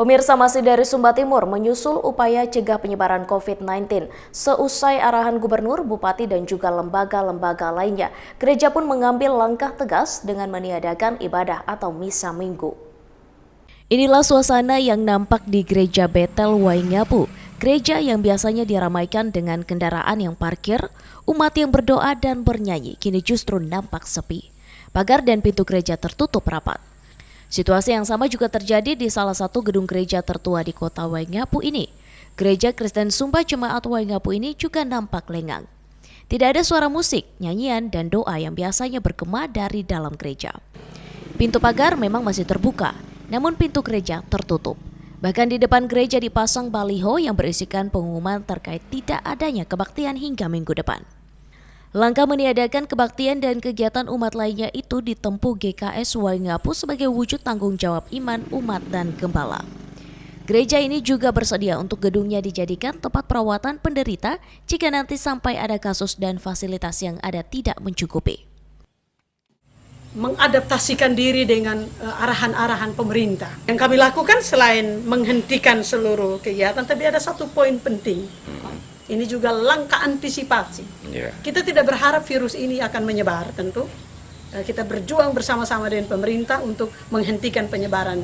Pemirsa, masih dari Sumba Timur, menyusul upaya cegah penyebaran COVID-19. Seusai arahan gubernur, bupati, dan juga lembaga-lembaga lainnya, gereja pun mengambil langkah tegas dengan meniadakan ibadah atau misa minggu. Inilah suasana yang nampak di Gereja Betel Waingapu. Gereja yang biasanya diramaikan dengan kendaraan yang parkir, umat yang berdoa dan bernyanyi, kini justru nampak sepi. Pagar dan pintu gereja tertutup rapat. Situasi yang sama juga terjadi di salah satu gedung gereja tertua di kota Waingapu ini. Gereja Kristen Sumba Jemaat Waingapu ini juga nampak lengang. Tidak ada suara musik, nyanyian, dan doa yang biasanya bergema dari dalam gereja. Pintu pagar memang masih terbuka, namun pintu gereja tertutup. Bahkan di depan gereja dipasang baliho yang berisikan pengumuman terkait tidak adanya kebaktian hingga minggu depan. Langkah meniadakan kebaktian dan kegiatan umat lainnya itu ditempuh GKS Waingapu sebagai wujud tanggung jawab iman, umat, dan gembala. Gereja ini juga bersedia untuk gedungnya dijadikan tempat perawatan penderita jika nanti sampai ada kasus dan fasilitas yang ada tidak mencukupi. Mengadaptasikan diri dengan arahan-arahan pemerintah. Yang kami lakukan selain menghentikan seluruh kegiatan, tapi ada satu poin penting. Ini juga langkah antisipasi. Kita tidak berharap virus ini akan menyebar tentu. Kita berjuang bersama-sama dengan pemerintah untuk menghentikan penyebaran.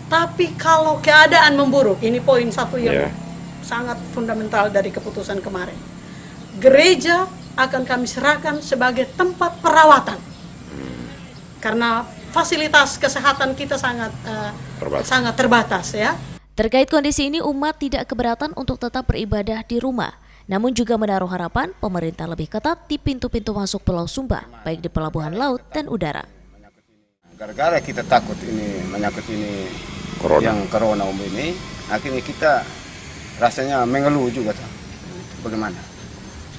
Tapi kalau keadaan memburuk, ini poin satu yang sangat fundamental dari keputusan kemarin. Gereja akan kami serahkan sebagai tempat perawatan. Karena fasilitas kesehatan kita sangat terbatas ya. Terkait kondisi ini, umat tidak keberatan untuk tetap beribadah di rumah, namun juga menaruh harapan pemerintah lebih ketat di pintu-pintu masuk Pulau Sumba, baik di pelabuhan laut dan udara. Gara-gara kita takut ini menyangkut ini corona ini, akhirnya kita rasanya mengeluh juga. Bagaimana?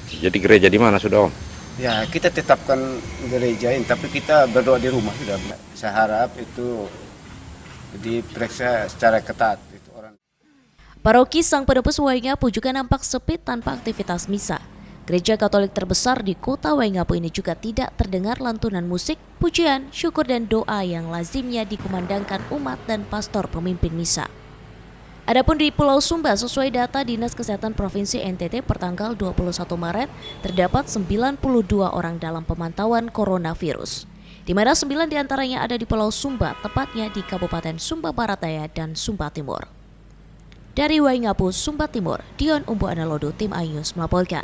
Jadi gereja di mana sudah, Om? Ya, kita tetapkan gereja ini, tapi kita berdoa di rumah sudah. Saya harap itu diperiksa secara ketat. Paroki Sang Penebus Waingapu juga nampak sepi tanpa aktivitas misa. Gereja Katolik terbesar di kota Waingapu ini juga tidak terdengar lantunan musik, pujian, syukur, dan doa yang lazimnya dikumandangkan umat dan pastor pemimpin misa. Adapun di Pulau Sumba, sesuai data Dinas Kesehatan Provinsi NTT per tanggal 21 Maret, terdapat 92 orang dalam pemantauan coronavirus, di mana 9 diantaranya ada di Pulau Sumba, tepatnya di Kabupaten Sumba Barat Daya dan Sumba Timur. Dari Waingapu, Sumba Timur, Dion Umbu Analodo, Tim iNews melaporkan.